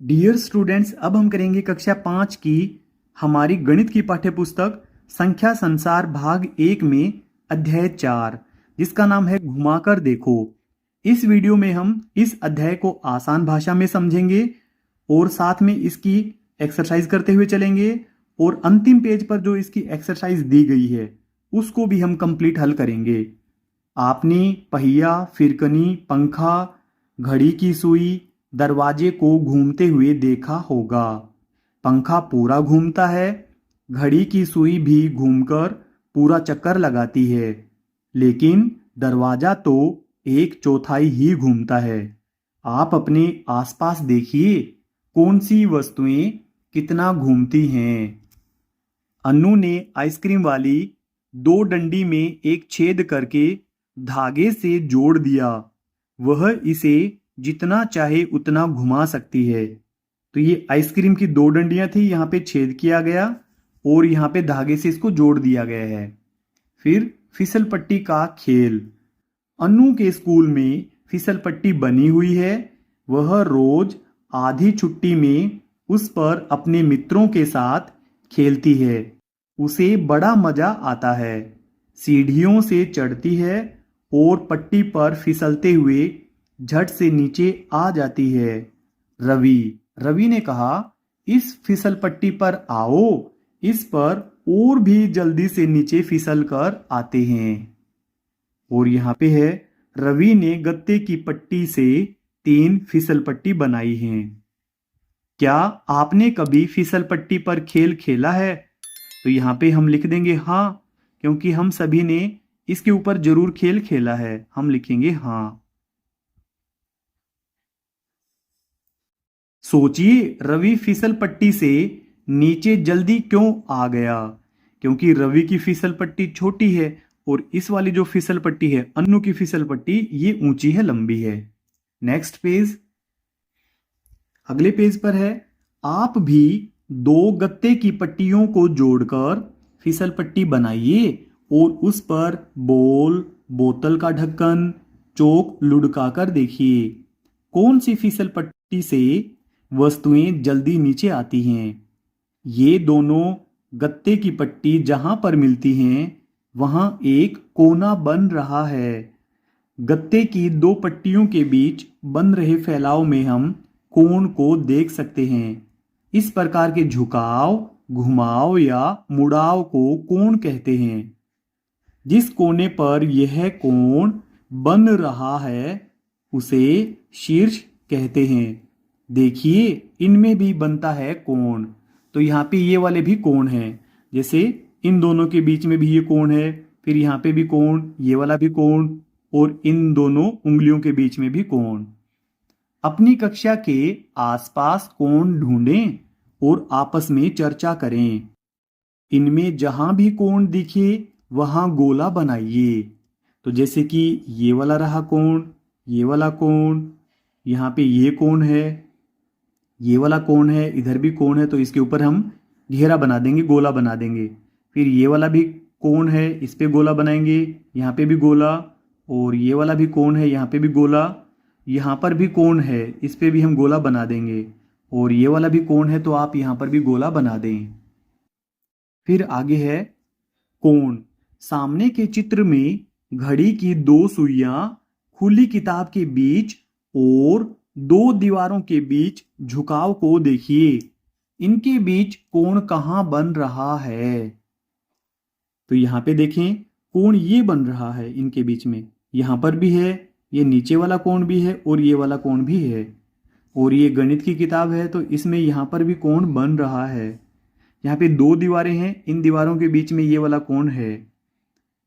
Dear students, अब हम करेंगे कक्षा 5 की हमारी गणित की पाठ्यपुस्तक संख्या संसार भाग 1 में अध्याय 4, जिसका नाम है घुमाकर देखो। इस वीडियो में हम इस अध्याय को आसान भाषा में समझेंगे और साथ में इसकी एक्सरसाइज करते हुए चलेंगे, और अंतिम पेज पर जो इसकी एक्सरसाइज दी गई है उसको भी हम कंप्लीट हल करेंगे। आपने पहिया, फिरकनी, पंखा, घड़ी की सुई, दरवाजे को घूमते हुए देखा होगा। पंखा पूरा घूमता है, घड़ी की सुई भी घूमकर पूरा चक्कर लगाती है, लेकिन दरवाजा तो एक चौथाई ही घूमता है। आप अपने आसपास देखिए, कौन सी वस्तुएं कितना घूमती हैं। अन्नू ने आइसक्रीम वाली दो डंडी में एक छेद करके धागे से जोड़ दिया। वह इसे जितना चाहे उतना घुमा सकती है। तो ये आइसक्रीम की दो डंडियां थी, यहाँ पे छेद किया गया और यहाँ पे धागे से इसको जोड़ दिया गया है। फिर फिसल पट्टी का खेल। अन्नू के स्कूल में फिसल पट्टी बनी हुई है। वह रोज आधी छुट्टी में उस पर अपने मित्रों के साथ खेलती है। उसे बड़ा मजा आता है। सीढ़ियों से चढ़ती है और पट्टी पर फिसलते हुए झट से नीचे आ जाती है। रवि रवि ने कहा, इस फिसल पट्टी पर आओ, इस पर और भी जल्दी से नीचे फिसल कर आते हैं। और यहाँ पे है, रवि ने गत्ते की पट्टी से 3 फिसल पट्टी बनाई हैं। क्या आपने कभी फिसल पट्टी पर खेल खेला है? तो यहाँ पे हम लिख देंगे हाँ, क्योंकि हम सभी ने इसके ऊपर जरूर खेल खेला है। हम लिखेंगे हाँ। सोचिए, रवि फिसल पट्टी से नीचे जल्दी क्यों आ गया? क्योंकि रवि की फिसल पट्टी छोटी है और इस वाली जो फिसल पट्टी है, अन्नू की फिसल पट्टी, ये ऊंची है, लंबी है। Next page. अगले पेज पर है, आप भी 2 गत्ते की पट्टियों को जोड़कर फिसल पट्टी बनाइए और उस पर बॉल, बोतल का ढक्कन, चोक लुढ़काकर देखिए। कौन सी फिसल पट्टी से वस्तुएं जल्दी नीचे आती हैं? ये दोनों गत्ते की पट्टी जहां पर मिलती हैं वहां एक कोना बन रहा है। गत्ते की 2 पट्टियों के बीच बन रहे फैलाव में हम कोण को देख सकते हैं। इस प्रकार के झुकाव, घुमाव या मुड़ाव को कोण कहते हैं। जिस कोने पर यह कोण बन रहा है उसे शीर्ष कहते हैं। देखिए, इनमें भी बनता है कोण। तो यहाँ पे ये वाले भी कोण हैं, जैसे इन दोनों के बीच में भी ये कोण है, फिर यहाँ पे भी कोण, ये वाला भी कोण, और इन दोनों उंगलियों के बीच में भी कोण। अपनी कक्षा के आसपास कोण ढूंढें और आपस में चर्चा करें। इनमें जहां भी कोण दिखे वहां गोला बनाइए। तो जैसे कि ये वाला रहा कोण, ये वाला कोण, यहाँ पे ये कोण है, ये वाला कोण है, इधर भी कोण है, तो इसके ऊपर हम घेरा बना देंगे, गोला बना देंगे। फिर ये वाला भी कोण है, इस पे गोला बनाएंगे, यहाँ पे भी गोला, और ये वाला भी कोण है, यहाँ पे भी गोला, यहाँ पर भी कोण है, इस पे भी हम गोला बना देंगे, और ये वाला भी कोण है तो आप यहाँ पर भी गोला बना दें। फिर आगे है कोण। सामने के चित्र में घड़ी की 2 सुइयां खुली किताब के बीच और 2 दीवारों के बीच झुकाव को देखिए। इनके बीच कोण कहाँ बन रहा है? तो यहाँ पे देखें, कोण ये बन रहा है इनके बीच में, यहाँ पर भी है, ये नीचे वाला कोण भी है और ये वाला कोण भी है, और ये गणित की किताब है तो इसमें यहाँ पर भी कोण बन रहा है। यहाँ पे 2 दीवारें हैं, इन दीवारों के बीच में ये वाला कोण है।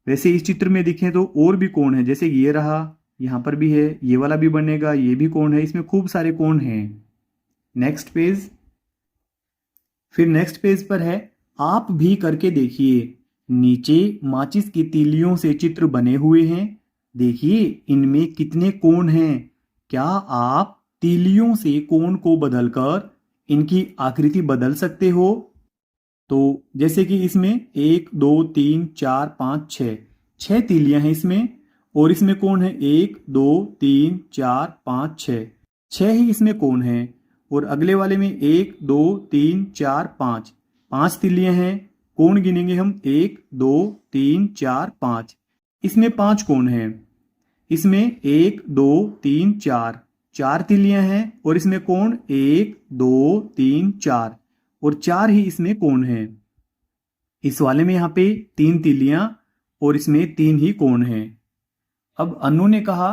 वैसे इस चित्र में देखें तो और भी कोण है, जैसे ये रहा, यहाँ पर भी है, ये वाला भी बनेगा, ये भी कोण है, इसमें खूब सारे कोण हैं। Next page. फिर नेक्स्ट पेज पर है, आप भी करके देखिए। नीचे माचिस की तीलियों से चित्र बने हुए हैं। देखिए, इनमें कितने कोण हैं। क्या आप तीलियों से कोण को बदलकर इनकी आकृति बदल सकते हो? तो जैसे कि इसमें 1 2 3 4 5 6 तीलियां हैं इसमें, और इसमें कोण है 1 2 3 4 5 6 ही इसमें कोण है। और अगले वाले में 1 2 3 4 5 5 तिल्लियां हैं। कोण गिनेंगे हम 1 2 3 4 5। इसमें 5 कोण हैं। इसमें 1 2 3 4 4 तिल्लियां हैं और इसमें कोण 1 2 3 4 और 4 ही इसमें कोण हैं। इस वाले में यहाँ पे 3 तिल्लियां और इसमें 3 ही कोण हैं। अब अनु ने कहा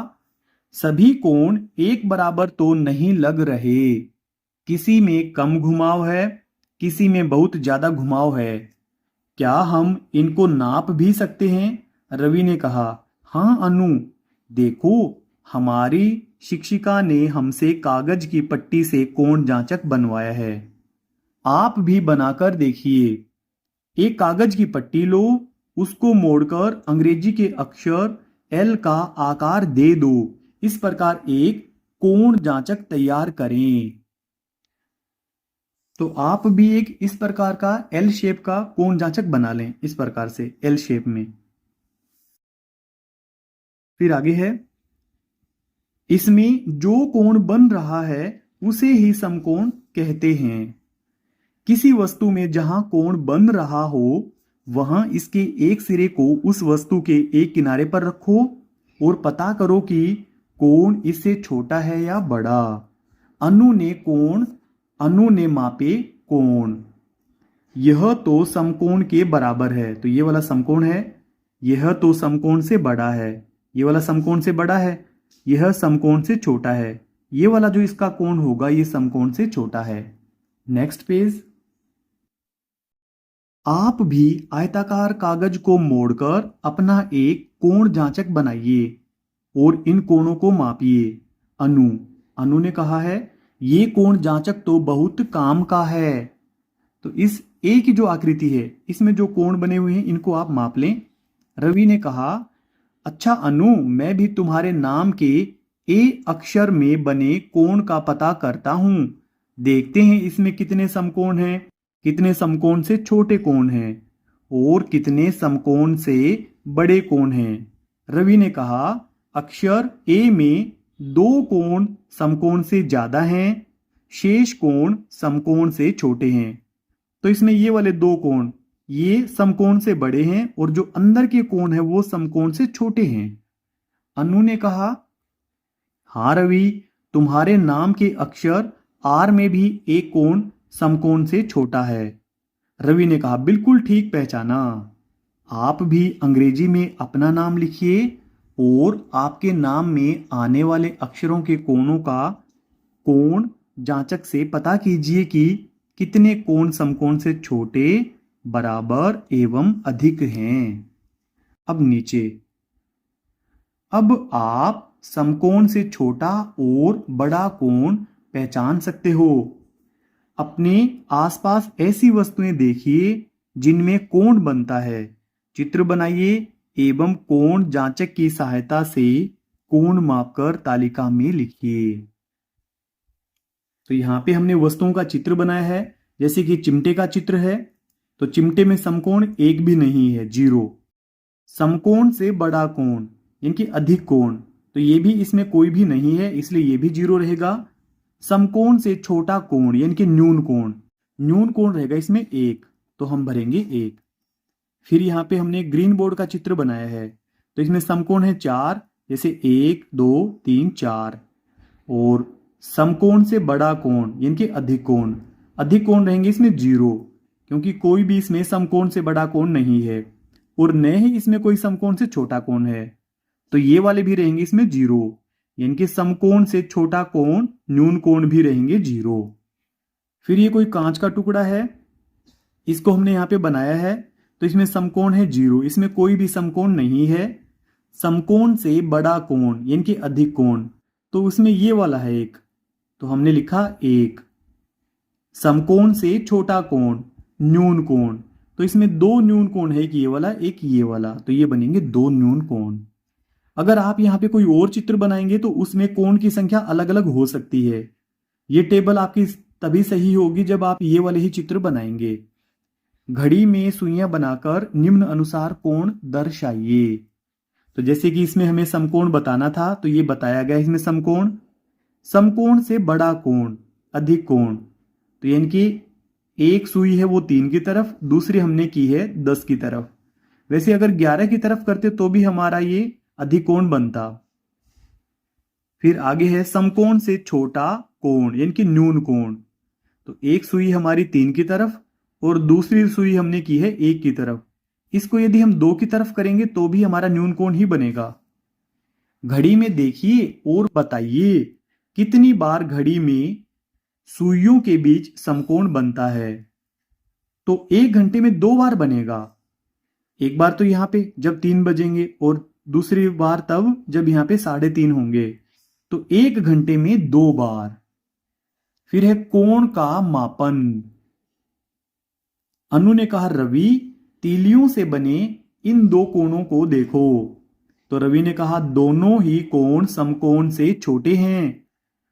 सभी कोण एक बराबर तो नहीं लग रहे, किसी में कम घुमाव है, किसी में बहुत ज्यादा घुमाव है, क्या हम इनको नाप भी सकते हैं? रवि ने कहा हाँ अनु, देखो हमारी शिक्षिका ने हमसे कागज की पट्टी से कोण जांचक बनवाया है, आप भी बनाकर देखिए। एक कागज की पट्टी लो, उसको मोड़कर अंग्रेजी के अक्षर एल का आकार दे दो, इस प्रकार एक कोण जांचक तैयार करें। तो आप भी एक इस प्रकार का एल शेप का कोण जांचक बना लें, इस प्रकार से एल शेप में। फिर आगे है, इसमें जो कोण बन रहा है उसे ही समकोण कहते हैं। किसी वस्तु में जहां कोण बन रहा हो वहां इसके एक सिरे को उस वस्तु के एक किनारे पर रखो और पता करो कि कोण इससे छोटा है या बड़ा। अनु ने मापे कोण, यह तो समकोण के बराबर है, तो ये वाला समकोण है, यह तो समकोण से बड़ा है, ये वाला समकोण से बड़ा है, यह समकोण से छोटा है, ये वाला जो इसका कोण होगा ये समकोण से छोटा है। Next page. आप भी आयताकार कागज को मोड़कर अपना एक कोण जांचक बनाइए और इन कोणों को मापिए। अनु ने कहा है ये कोण जांचक तो बहुत काम का है। तो इस ए की जो आकृति है इसमें जो कोण बने हुए हैं इनको आप माप लें। रवि ने कहा अच्छा अनु, मैं भी तुम्हारे नाम के ए अक्षर में बने कोण का पता करता हूं, देखते हैं इसमें कितने समकोण हैं, कितने समकोण से छोटे कोण हैं और कितने समकोण से बड़े कोण हैं। रवि ने कहा अक्षर ए में 2 कोण समकोण से ज्यादा हैं, शेष कोण समकोण से छोटे हैं। तो इसमें ये वाले 2 कोण ये समकोण से बड़े हैं और जो अंदर के कोण है वो समकोण से छोटे हैं। अनु ने कहा हाँ रवि, तुम्हारे नाम के अक्षर आर में भी एक कोण समकोण से छोटा है। रवि ने कहा बिल्कुल ठीक पहचाना। आप भी अंग्रेजी में अपना नाम लिखिए और आपके नाम में आने वाले अक्षरों के कोणों का कोण जांचक से पता कीजिए कि कितने कोण समकोण से छोटे, बराबर एवं अधिक हैं। अब नीचे, अब आप समकोण से छोटा और बड़ा कोण पहचान सकते हो। अपने आसपास ऐसी वस्तुएं देखिए जिनमें कोण बनता है, चित्र बनाइए एवं कोण जांचक की सहायता से कोण मापकर तालिका में लिखिए। तो यहां पे हमने वस्तुओं का चित्र बनाया है, जैसे कि चिमटे का चित्र है, तो चिमटे में समकोण एक भी नहीं है, 0। समकोण से बड़ा कोण यानी कि अधिक कोण, तो ये भी इसमें कोई भी नहीं है, इसलिए ये भी 0 रहेगा। समकोण से छोटा कोण यानी कि न्यून कोण रहेगा इसमें 1, तो हम भरेंगे 1। फिर यहाँ पे हमने ग्रीन बोर्ड का चित्र बनाया है, तो इसमें समकोण है 4, जैसे 1 2 3 4। और समकोण से बड़ा कोण यानी कि अधिक कोण रहेंगे इसमें 0, क्योंकि कोई भी इसमें समकोण से बड़ा कोण नहीं है और न ही इसमें कोई समकोण से छोटा कोण है, तो ये वाले भी रहेंगे इसमें 0, यानी कि समकोण से छोटा कोण न्यून कोण भी रहेंगे 0। फिर ये कोई कांच का टुकड़ा है, इसको हमने यहाँ पे बनाया है, तो इसमें समकोण है 0, इसमें कोई भी समकोण नहीं है। समकोण से बड़ा कोण यानी कि अधिक कोण, तो उसमें ये वाला है 1, तो हमने लिखा 1। समकोण से छोटा कोण न्यून कोण, तो इसमें 2 न्यून कोण है, एक ये वाला एक ये वाला, तो ये बनेंगे 2 न्यून कोण। अगर आप यहाँ पे कोई और चित्र बनाएंगे तो उसमें कोण की संख्या अलग अलग हो सकती है। ये टेबल आपकी तभी सही होगी जब आप ये वाले ही चित्र बनाएंगे। घड़ी में सुइयां बनाकर निम्न अनुसार कोण दर्शाइए। तो जैसे कि इसमें हमें समकोण बताना था, तो ये बताया गया इसमें समकोण से बड़ा कोण अधिक कोण। तो यानी कि एक सुई है वो 3 की तरफ, दूसरी हमने की है 10 की तरफ। वैसे अगर 11 की तरफ करते तो भी हमारा ये अधिक कोण बनता। फिर आगे है समकोण से छोटा कोण यानी कि न्यून कोण। तो एक सुई हमारी 3 की तरफ और दूसरी सुई हमने की है 1 की तरफ। इसको यदि हम 2 की तरफ करेंगे तो भी हमारा न्यून कोण ही बनेगा। घड़ी में देखिए और बताइए कितनी बार घड़ी में सुइयों के बीच समकोण बनता है। तो 1 घंटे में 2 बार बनेगा। एक बार तो यहां पे जब 3 बजेंगे और दूसरी बार तब जब यहां पे 3:30 होंगे। तो 1 घंटे में 2 बार। फिर है कोण का मापन। अनु ने कहा रवि तीलियों से बने इन 2 कोणों को देखो। तो रवि ने कहा दोनों ही कोण समकोण से छोटे हैं।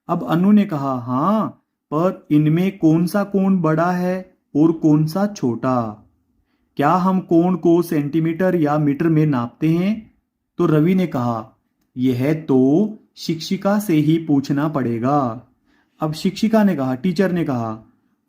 अब अनु ने कहा हां, पर इनमें कौन सा कोण बड़ा है और कौन सा छोटा? क्या हम कोण को सेंटीमीटर या मीटर में नापते हैं? तो रवि ने कहा यह तो शिक्षिका से ही पूछना पड़ेगा। अब शिक्षिका ने कहा, टीचर ने कहा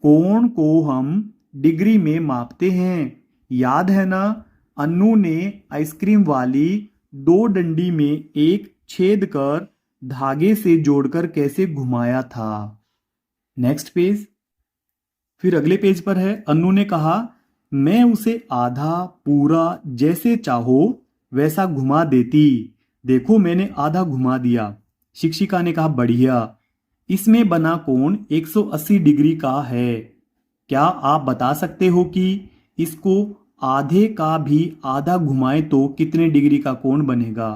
कोण को हम डिग्री में मापते हैं। याद है ना, अन्नू ने आइसक्रीम वाली 2 डंडी में एक छेद कर धागे से जोड़कर कैसे घुमाया था। Next page. फिर अगले पेज पर है अन्नू ने कहा मैं उसे आधा पूरा जैसे चाहो वैसा घुमा देती। देखो मैंने आधा घुमा दिया। शिक्षिका ने कहा बढ़िया। इसमें बना कोण 180 डिग्री का है। क्या आप बता सकते हो कि इसको आधे का भी आधा घुमाए तो कितने डिग्री का कोण बनेगा?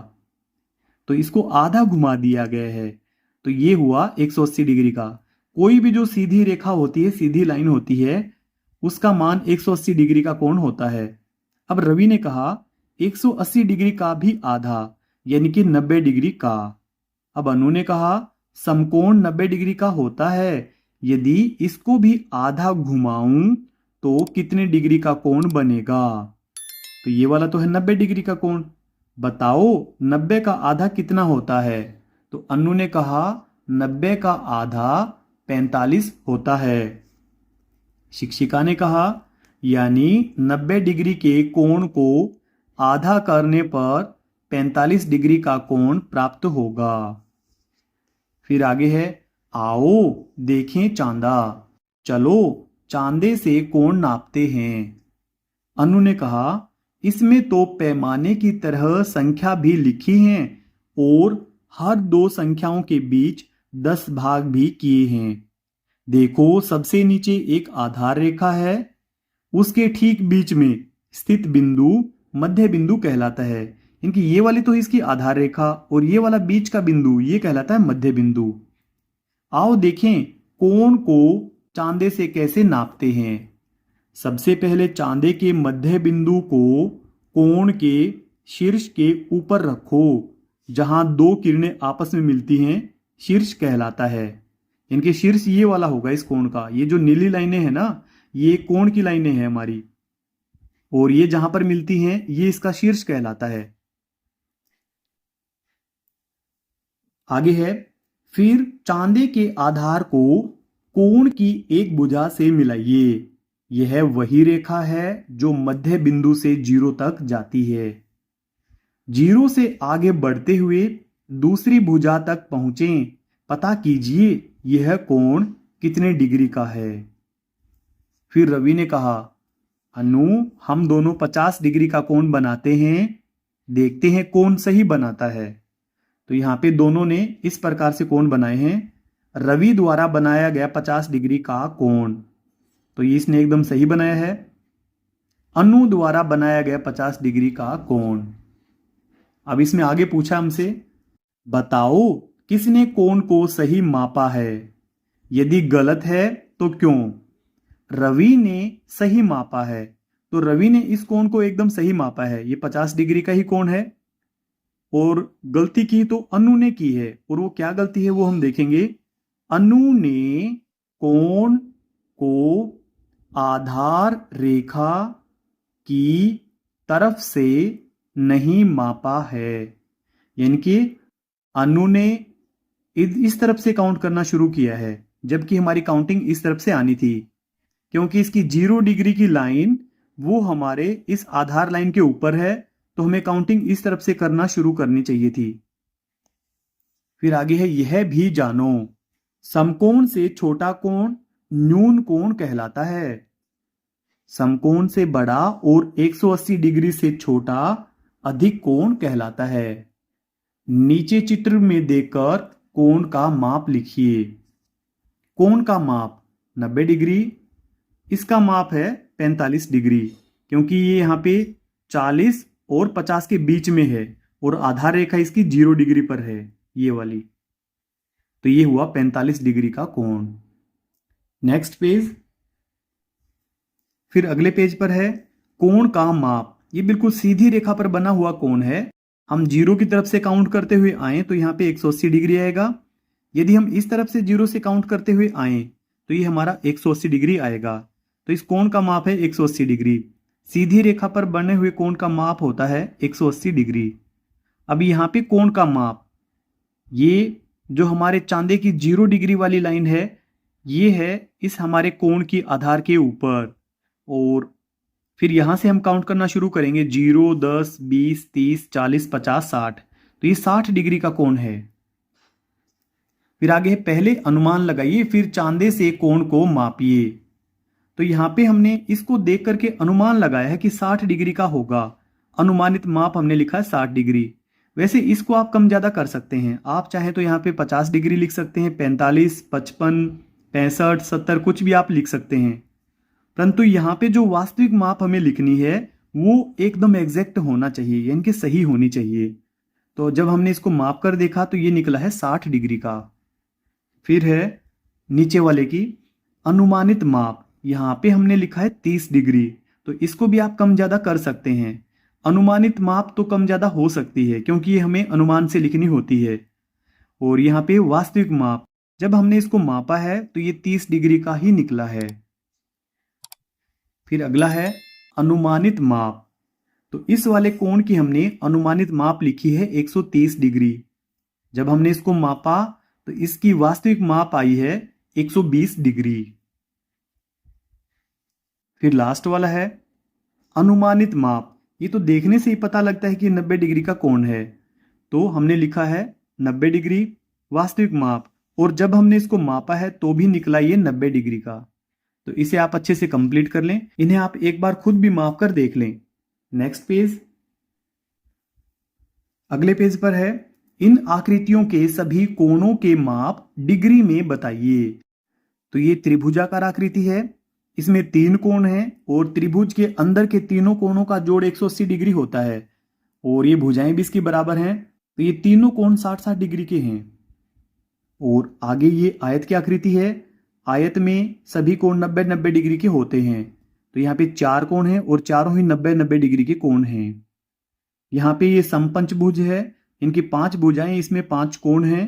तो इसको आधा घुमा दिया गया है तो ये हुआ 180 डिग्री का। कोई भी जो सीधी रेखा होती है, सीधी लाइन होती है, उसका मान 180 डिग्री का कोण होता है। अब रवि ने कहा 180 डिग्री का भी आधा यानी कि 90 डिग्री का। अब अनु ने कहा समकोण 90 डिग्री का होता है। यदि इसको भी आधा घुमाऊं तो कितने डिग्री का कोण बनेगा? तो ये वाला तो है 90 डिग्री का कोण। बताओ 90 का आधा कितना होता है? तो अनु ने कहा 90 का आधा 45 होता है। शिक्षिका ने कहा यानी 90 डिग्री के कोण को आधा करने पर 45 डिग्री का कोण प्राप्त होगा। फिर आगे है आओ देखें चांदा। चलो चांदे से कोण नापते हैं। अनु ने कहा इसमें तो पैमाने की तरह संख्या भी लिखी हैं और हर 2 संख्याओं के बीच 10 भाग भी किए हैं। देखो सबसे नीचे एक आधार रेखा है, उसके ठीक बीच में स्थित बिंदु मध्य बिंदु कहलाता है। इनकी ये वाली तो इसकी आधार रेखा और ये वाला बीच का बिंदु ये कहलाता है मध्य बिंदु। आओ देखें कोण को चांदे से कैसे नापते हैं। सबसे पहले चांदे के मध्य बिंदु को कोण के शीर्ष के ऊपर रखो। जहां 2 किरणें आपस में मिलती हैं शीर्ष कहलाता है। इनके शीर्ष ये वाला होगा इस कोण का। ये जो नीली लाइनें हैं ना, ये कोण की लाइनें हैं हमारी, और ये जहां पर मिलती हैं ये इसका शीर्ष कहलाता है। आगे है फिर चांदे के आधार को कोण की एक भुजा से मिलाइए। यह वही रेखा है जो मध्य बिंदु से 0 तक जाती है। 0 से आगे बढ़ते हुए दूसरी भुजा तक पहुंचें। पता कीजिए यह कोण कितने डिग्री का है। फिर रवि ने कहा अनु हम दोनों 50 डिग्री का कोण बनाते हैं, देखते हैं कौन सही बनाता है। तो यहाँ पे दोनों ने इस प्रकार से कोण बनाए हैं। रवि द्वारा बनाया गया 50 डिग्री का कोण, तो इसने एकदम सही बनाया है। अनु द्वारा बनाया गया 50 डिग्री का कोण। अब इसमें आगे पूछा हमसे बताओ किसने कोण को सही मापा है। यदि गलत है तो क्यों? रवि ने सही मापा है, तो रवि ने इस कोण को एकदम सही मापा है। ये 50 डिग्री का ही कोण है। और गलती की तो अनु ने की है, और वो क्या गलती है वो हम देखेंगे। अनु ने कोण को आधार रेखा की तरफ से नहीं मापा है। यानी कि अनु ने इस तरफ से काउंट करना शुरू किया है जबकि हमारी काउंटिंग इस तरफ से आनी थी, क्योंकि इसकी 0 डिग्री की लाइन वो हमारे इस आधार लाइन के ऊपर है, तो हमें काउंटिंग इस तरफ से करना शुरू करनी चाहिए थी। फिर आगे है, यह भी जानो समकोण से छोटा कोण न्यून कोण कहलाता है। समकोण से बड़ा और 180 डिग्री से छोटा अधिक कोण कहलाता है। नीचे चित्र में देखकर कोण का माप लिखिए। कोण का माप 90 डिग्री, इसका माप है 45 डिग्री, क्योंकि ये यहाँ पे 40 और 50 के बीच में है और आधार रेखा इसकी 0 डिग्री पर है, ये वाली। तो ये हुआ 45 डिग्री का कोण। Next page. फिर अगले पेज पर है कोण का माप। ये बिल्कुल सीधी रेखा पर बना हुआ कोण है। हम 0 की तरफ से काउंट करते हुए आए तो यहाँ पे 180 डिग्री आएगा। यदि हम इस तरफ से 0 से काउंट करते हुए आए तो ये हमारा 180 डिग्री आएगा। तो इस कोण का माप है 180 डिग्री। सीधी रेखा पर बने हुए कोण का माप होता है 180 डिग्री। अब यहाँ पे कोण का माप, ये जो हमारे चांदे की 0 डिग्री वाली लाइन है, ये है इस हमारे कोण की आधार के ऊपर। और फिर यहां से हम काउंट करना शुरू करेंगे 0, 10, 20, 30, 40, 50, 60। तो ये 60 डिग्री का कोण है। फिर आगे है पहले अनुमान लगाइए फिर चांदे से कोण को मापिए। तो यहां पे हमने इसको देख करके अनुमान लगाया है कि 60 डिग्री का होगा। अनुमानित माप हमने लिखा है 60 डिग्री। वैसे इसको आप कम ज्यादा कर सकते हैं। आप चाहे तो यहाँ पे 50 डिग्री लिख सकते हैं, 45, 55, 65, 70 कुछ भी आप लिख सकते हैं। परंतु यहाँ पे जो वास्तविक माप हमें लिखनी है वो एकदम एग्जैक्ट होना चाहिए, यानी कि सही होनी चाहिए। तो जब हमने इसको माप कर देखा तो ये निकला है 60 डिग्री का। फिर है नीचे वाले की अनुमानित माप। यहाँ पे हमने लिखा है 30 डिग्री। तो इसको भी आप कम ज्यादा कर सकते हैं। अनुमानित माप तो कम ज्यादा हो सकती है क्योंकि ये हमें अनुमान से लिखनी होती है। और यहाँ पे वास्तविक माप, जब हमने इसको मापा है तो ये 30 डिग्री का ही निकला है। फिर अगला है अनुमानित माप। तो इस वाले कोण की हमने अनुमानित माप लिखी है 130 डिग्री। जब हमने इसको मापा तो इसकी वास्तविक माप आई है 120 डिग्री। फिर लास्ट वाला है अनुमानित माप। ये तो देखने से ही पता लगता है कि 90 डिग्री का कोण है। तो हमने लिखा है 90 डिग्री वास्तविक माप, और जब हमने इसको मापा है तो भी निकला ये 90 डिग्री का। तो इसे आप अच्छे से कंप्लीट कर लें। इन्हें आप एक बार खुद भी माप कर देख लें। Next page. अगले पेज पर है इन आकृतियों के सभी कोणों के माप डिग्री में बताइए। तो ये त्रिभुजाकार आकृति है, इसमें 3 कोण हैं और त्रिभुज के अंदर के तीनों कोणों का जोड़ 180 डिग्री होता है और ये भुजाएं भी इसकी बराबर हैं। तो ये तीनों कोण 60-60 डिग्री के हैं। और आगे ये आयत की आकृति है। आयत में सभी कोण 90-90 डिग्री के होते हैं। तो यहाँ पे 4 कोण हैं और चारों ही 90-90 डिग्री के कोण हैं। यहाँ पे ये समपंचभुज है, इनकी 5 भुजाएं, इसमें 5 कोण हैं।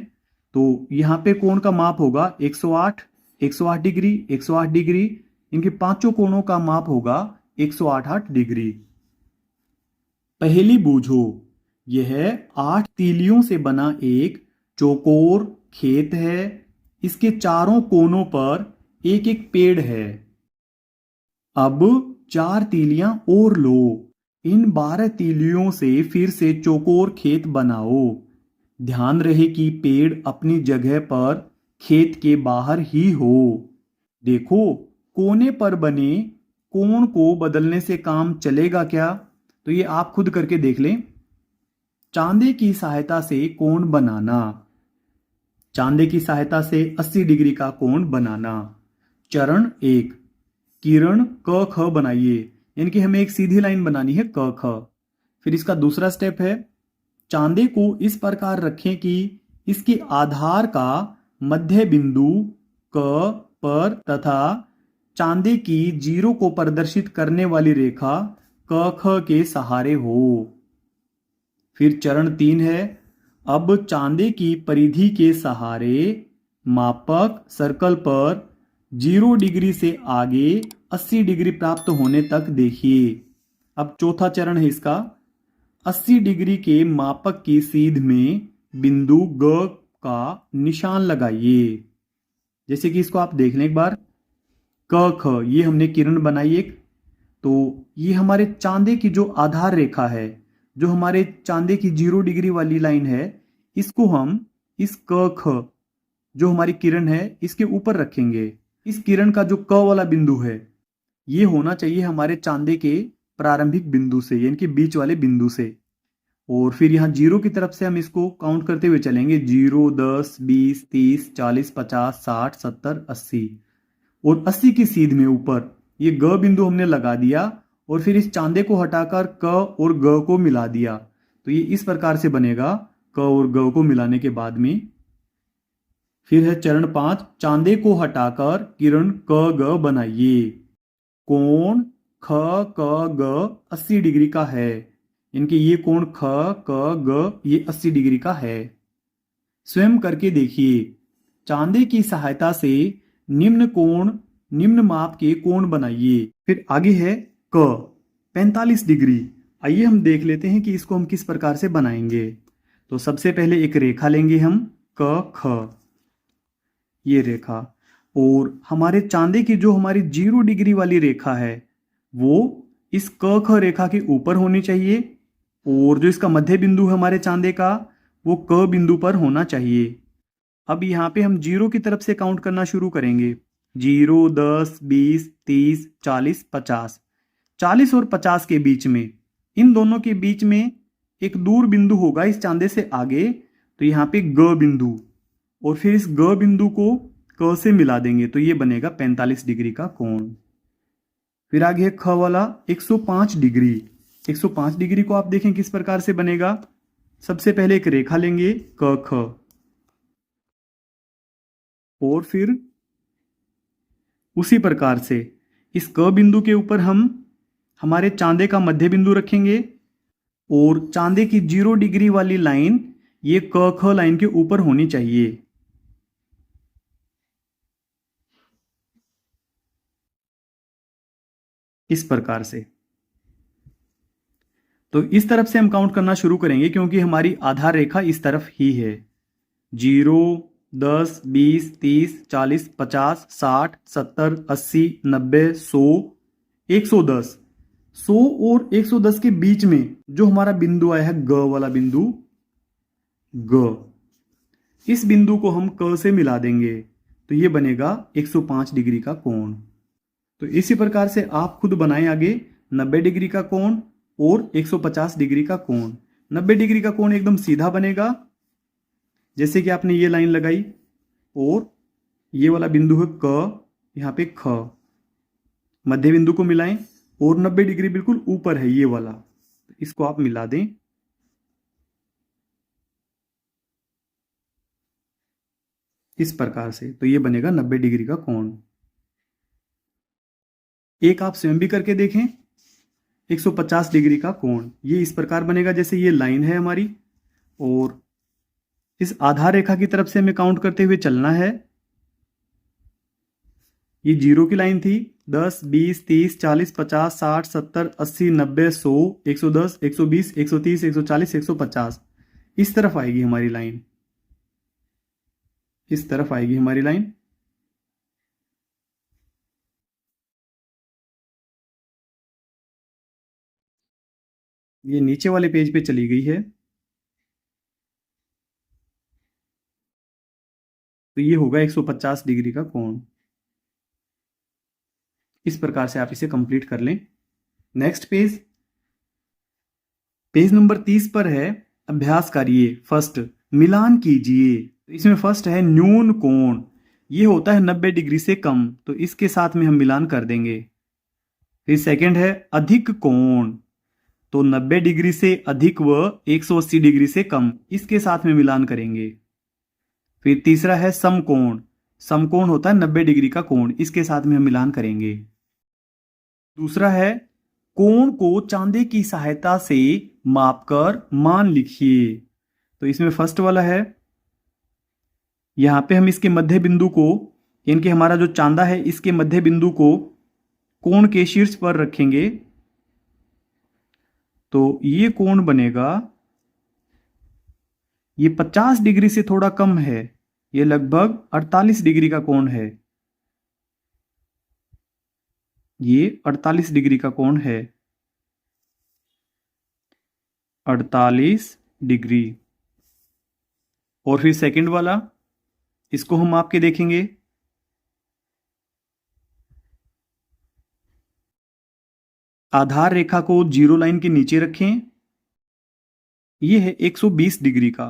तो यहाँ पे कोण का माप होगा 108, 108 डिग्री, 108 डिग्री। इनके पांचों कोणों का माप होगा 108 डिग्री। पहली बूझो, यह 8 तीलियों से बना एक चौकोर खेत है। इसके चारों कोनों पर एक एक पेड़ है। अब 4 तीलियां और लो। इन 12 तीलियों से फिर से चौकोर खेत बनाओ। ध्यान रहे कि पेड़ अपनी जगह पर खेत के बाहर ही हो। देखो, कोने पर बने कोण को बदलने से काम चलेगा क्या? तो ये आप खुद करके देख लें। चांदे की सहायता से कोण बनाना। चांदे की सहायता से 80 डिग्री का कोण बनाना। चरण 1, किरण क ख बनाइए, यानी कि हमें एक सीधी लाइन बनानी है क ख। फिर इसका दूसरा स्टेप है चांदे को इस प्रकार रखें कि इसके आधार का मध्य बिंदु क पर तथा चांदे की 0 को प्रदर्शित करने वाली रेखा क ख के सहारे हो। फिर चरण 3 है अब चांदे की परिधि के सहारे मापक सर्कल पर 0 डिग्री से आगे 80 डिग्री प्राप्त होने तक देखिए। अब चौथा चरण है इसका 80 डिग्री के मापक की सीध में बिंदु ग का निशान लगाइए। जैसे कि इसको आप देख लें एक बार, क ख ये हमने किरण बनाई एक, तो ये हमारे चांदे की जो आधार रेखा है, जो हमारे चांदे की 0 डिग्री वाली लाइन है, इसको हम इस क ख जो हमारी किरण है इसके ऊपर रखेंगे। इस किरण का जो क वाला बिंदु है ये होना चाहिए हमारे चांदे के प्रारंभिक बिंदु से, यानी कि बीच वाले बिंदु से। और फिर यहाँ 0 की तरफ से हम इसको काउंट करते हुए चलेंगे, 0, 10, 20, 30, 40, 50, 60, 70, 80। और 80 की सीध में ऊपर ये ग बिंदु हमने लगा दिया और फिर इस चांदे को हटाकर क और ग को मिला दिया। तो ये इस प्रकार से बनेगा, क और ग को मिलाने के बाद में। फिर है चरण 5, चांदे को हटाकर किरण क ग बनाइए। कोण ख क ग 80 डिग्री का है, इनके ये कोण ख क ग ये 80 डिग्री का है। स्वयं करके देखिए, चांदे की सहायता से निम्न माप के कोण बनाइए। फिर आगे है क 45 डिग्री। आइए हम देख लेते हैं कि इसको हम किस प्रकार से बनाएंगे। तो सबसे पहले एक रेखा लेंगे हम, क ख ये रेखा, और हमारे चांदे की जो हमारी 0 डिग्री वाली रेखा है वो इस क ख रेखा के ऊपर होनी चाहिए, और जो इसका मध्य बिंदु है हमारे चांदे का वो क बिंदु पर होना चाहिए। अब यहाँ पे हम 0 की तरफ से काउंट करना शुरू करेंगे, 0, 10, 20, 30, 40, 50। 40 और 50 के बीच में, इन दोनों के बीच में एक दूर बिंदु होगा इस चांदे से आगे, तो यहाँ पे ग बिंदु, और फिर इस ग बिंदु को क से मिला देंगे तो ये बनेगा 45 डिग्री का कोण। फिर आगे है ख वाला 105 डिग्री। 105 डिग्री को आप देखें किस प्रकार से बनेगा। सबसे पहले एक रेखा लेंगे क ख, और फिर उसी प्रकार से इस क बिंदु के ऊपर हम हमारे चांदे का मध्य बिंदु रखेंगे, और चांदे की 0 डिग्री वाली लाइन ये क ख लाइन के ऊपर होनी चाहिए। इस प्रकार से। तो इस तरफ से हम काउंट करना शुरू करेंगे क्योंकि हमारी आधार रेखा इस तरफ ही है। 0, 10, 20, 30, 40, 50, 60, 70, 80, 90, 100, 110। 100 और 110 के बीच में जो हमारा बिंदु आया है ग वाला बिंदु, ग, इस बिंदु को हम क से मिला देंगे तो ये बनेगा 105 डिग्री का कोण। तो इसी प्रकार से आप खुद बनाएं आगे 90 डिग्री का कोण और 150 डिग्री का कोण। 90 डिग्री का कोण एकदम सीधा बनेगा, जैसे कि आपने ये लाइन लगाई और ये वाला बिंदु है क, यहाँ पे ख, मध्य बिंदु को मिलाएं और 90 डिग्री बिल्कुल ऊपर है ये वाला, इसको आप मिला दें। इस प्रकार से तो ये बनेगा 90 डिग्री का कोण। एक आप स्वयं भी करके देखें, 150 डिग्री का कोण ये इस प्रकार बनेगा जैसे ये लाइन है हमारी, और इस आधार रेखा की तरफ से हमें काउंट करते हुए चलना है। ये 0 की लाइन थी, 10, 20, 30, 40, 50, 60, 70, 80, 90, 100, 110, 120, 130, 140, 150। इस तरफ आएगी हमारी लाइन, इस तरफ आएगी हमारी लाइन। ये नीचे वाले पेज पे चली गई है, तो ये होगा 150 डिग्री का कोण। इस प्रकार से आप इसे कंप्लीट कर लें। नेक्स्ट पेज, पेज नंबर 30 पर है अभ्यास करिए। फर्स्ट, मिलान कीजिए। तो इसमें फर्स्ट है न्यून कोण, ये होता है 90 डिग्री से कम, तो इसके साथ में हम मिलान कर देंगे। फिर सेकंड है अधिक कोण, तो 90 डिग्री से अधिक व 180 डिग्री से कम, इसके साथ में मिलान करेंगे। फिर तीसरा है समकोण, समकोण होता है 90 डिग्री का कोण, इसके साथ में हम मिलान करेंगे। दूसरा है कोण को चांदे की सहायता से मापकर मान लिखिए। तो इसमें फर्स्ट वाला है, यहां पे हम इसके मध्य बिंदु को, यानी कि हमारा जो चांदा है इसके मध्य बिंदु को कोण के शीर्ष पर रखेंगे, तो ये कोण बनेगा, ये 50 डिग्री से थोड़ा कम है, ये लगभग 48 डिग्री का कोण है। ये 48 डिग्री का कोण है। 48 डिग्री। और फिर सेकंड वाला, इसको हम माप के देखेंगे। आधार रेखा को जीरो लाइन के नीचे रखें। ये है 120 डिग्री का।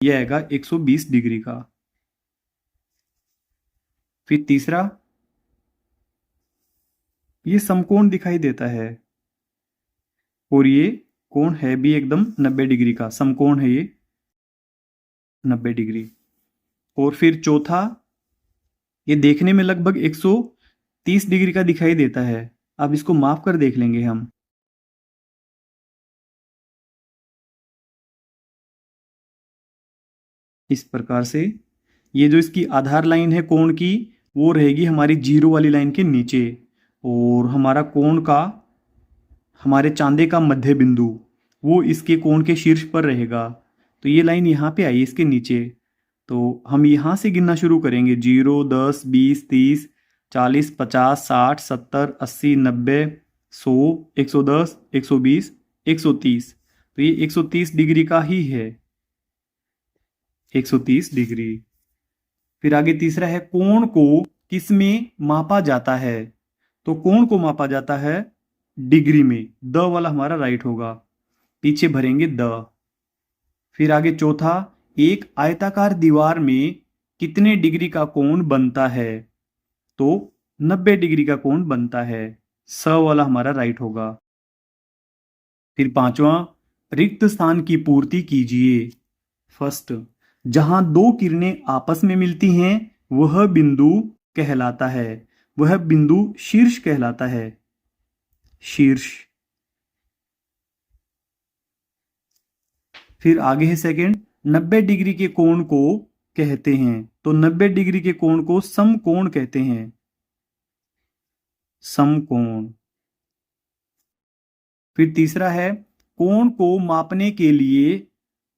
यह आएगा 120 डिग्री का। फिर तीसरा, ये समकोण दिखाई देता है और ये कोण है भी एकदम 90 डिग्री का। समकोण है ये 90 डिग्री। और फिर चौथा, ये देखने में लगभग 130 डिग्री का दिखाई देता है। अब इसको माप कर देख लेंगे हम। इस प्रकार से ये जो इसकी आधार लाइन है कोण की, वो रहेगी हमारी जीरो वाली लाइन के नीचे, और हमारा कोण का, हमारे चांदे का मध्य बिंदु वो इसके कोण के शीर्ष पर रहेगा। तो ये लाइन यहाँ पे आई इसके नीचे। तो हम यहाँ से गिनना शुरू करेंगे। 0, 10, 20, 30, 40, 50, 60, 70, 80, 90, 100, 110, 120, 130। तो ये 130 डिग्री का ही है। 130 डिग्री। फिर आगे तीसरा है, कोण को किस में मापा जाता है? तो कोण को मापा जाता है डिग्री में। द वाला हमारा राइट होगा, पीछे भरेंगे द। फिर आगे चौथा, एक आयताकार दीवार में कितने डिग्री का कोण बनता है? तो 90 डिग्री का कोण बनता है। स वाला हमारा राइट होगा। फिर पांचवा, रिक्त स्थान की पूर्ति कीजिए। फर्स्ट, जहां दो किरणें आपस में मिलती हैं वह बिंदु कहलाता है, वह बिंदु शीर्ष कहलाता है। शीर्ष। फिर आगे है सेकंड, 90 डिग्री के कोण को कहते हैं। तो 90 डिग्री के कोण को समकोण कहते हैं। समकोण। फिर तीसरा है, कोण को मापने के लिए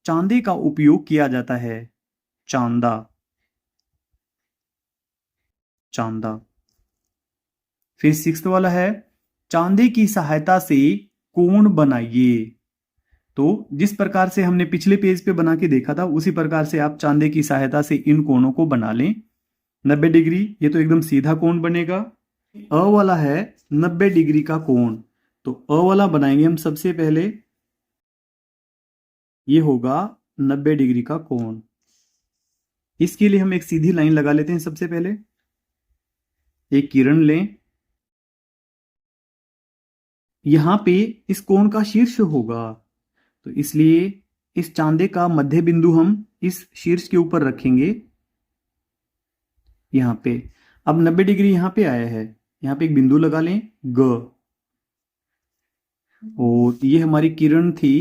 चांदे का उपयोग किया जाता है। चांदा। चांदा। फिर सिक्स्थ वाला है, चांदे की सहायता से कोण बनाइए। तो जिस प्रकार से हमने पिछले पेज पे बना के देखा था, उसी प्रकार से आप चांदे की सहायता से इन कोणों को बना लें। 90 डिग्री, ये तो एकदम सीधा कोण बनेगा। अ वाला है 90 डिग्री का कोण। तो अ वाला बनाएंगे हम सबसे पहले। ये होगा 90 डिग्री का कोण। इसके लिए हम एक सीधी लाइन लगा लेते हैं। सबसे पहले एक किरण लें, यहां पे इस कोण का शीर्ष होगा, तो इसलिए इस चांदे का मध्य बिंदु हम इस शीर्ष के ऊपर रखेंगे यहां पे। अब 90 डिग्री यहां पे आया है, यहां पे एक बिंदु लगा लें ग, और ये हमारी किरण थी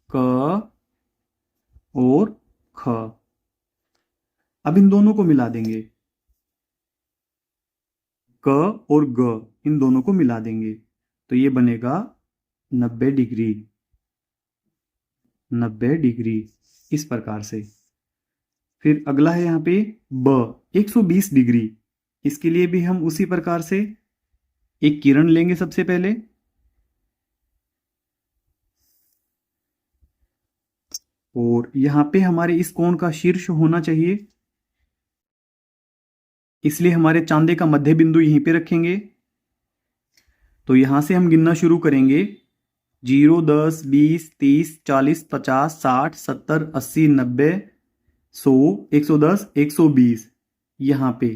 क और ख। अब इन दोनों को मिला देंगे, क और ग, इन दोनों को मिला देंगे, तो ये बनेगा 90 डिग्री। 90 डिग्री इस प्रकार से। फिर अगला है यहाँ पे ब, 120 डिग्री। इसके लिए भी हम उसी प्रकार से एक किरण लेंगे सबसे पहले, और यहां पे हमारे इस कोण का शीर्ष होना चाहिए, इसलिए हमारे चांदे का मध्य बिंदु यहीं पे रखेंगे। तो यहां से हम गिनना शुरू करेंगे। 0, 10, 20, 30, 40, 50, 60, 70, 80, 90, 100, 110, 120। यहां पे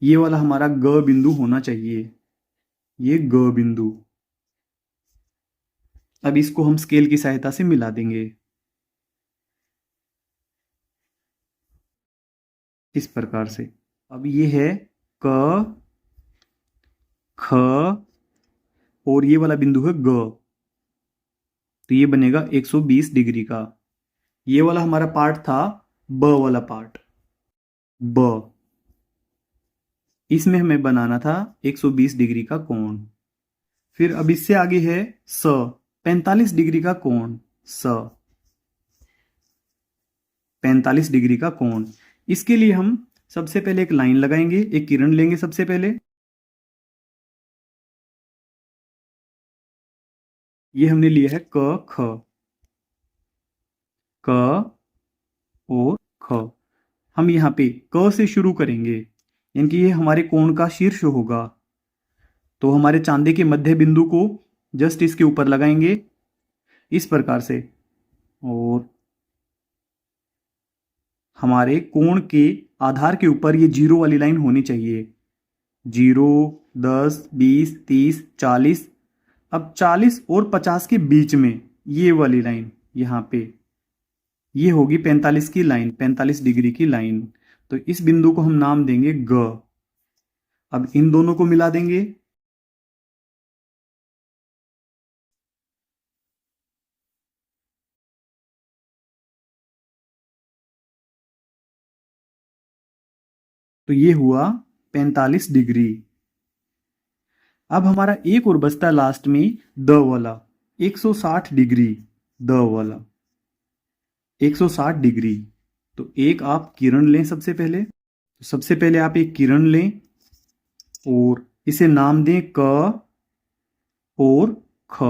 ये वाला हमारा ग बिंदु होना चाहिए, ये ग बिंदु। अब इसको हम स्केल की सहायता से मिला देंगे इस प्रकार से। अब ये है क, ख, और ये वाला बिंदु है ग, तो ये बनेगा 120 डिग्री का। ये वाला हमारा पार्ट था ब वाला पार्ट, ब, इसमें हमें बनाना था 120 डिग्री का कोण। फिर अब इससे आगे है स, 45 डिग्री का कोण स। 45 डिग्री का कोण। इसके लिए हम सबसे पहले एक लाइन लगाएंगे, एक किरण लेंगे सबसे पहले। ये हमने लिया है क ख, क और ख। हम यहाँ पे क से शुरू करेंगे, यानी कि ये हमारे कोण का शीर्ष होगा। तो हमारे चांदे के मध्य बिंदु को जस्ट इसके ऊपर लगाएंगे इस प्रकार से, और हमारे कोण के आधार के ऊपर ये जीरो वाली लाइन होनी चाहिए। 0, 10, 20, 30, 40। अब 40 और 50 के बीच में ये वाली लाइन यहाँ पे, ये होगी 45 की लाइन, 45 डिग्री की लाइन। तो इस बिंदु को हम नाम देंगे ग। अब इन दोनों को मिला देंगे। तो ये हुआ 45 डिग्री। अब हमारा एक और बचता लास्ट में द वाला, 160 डिग्री। द वाला 160 डिग्री। तो एक आप किरण लें सबसे पहले। सबसे पहले आप एक किरण लें और इसे नाम दें क और ख।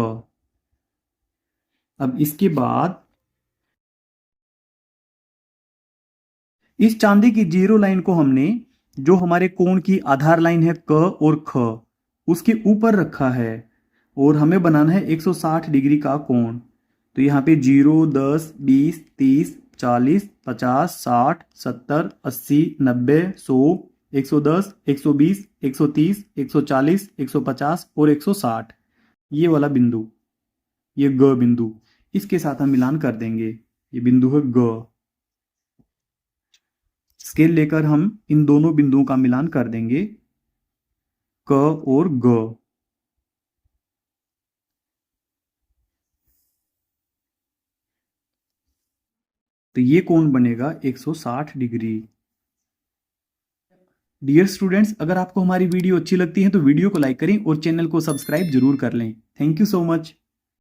अब इसके बाद इस चांदी की जीरो लाइन को हमने, जो हमारे कोण की आधार लाइन है क और ख, उसके ऊपर रखा है और हमें बनाना है 160 डिग्री का कोण। तो यहाँ पे 0, 10, 20, 30, 40, 50, 60, 70, 80, 90, 100, 110, 120, 130, 140, 150 और 160। ये वाला बिंदु, ये ग बिंदु, इसके साथ हम मिलान कर देंगे। ये बिंदु है ग। स्केल लेकर हम इन दोनों बिंदुओं का मिलान कर देंगे, क और ग। तो ये कोण बनेगा 160 डिग्री। डियर स्टूडेंट्स, अगर आपको हमारी वीडियो अच्छी लगती है तो वीडियो को लाइक करें और चैनल को सब्सक्राइब जरूर कर लें। Thank you so much.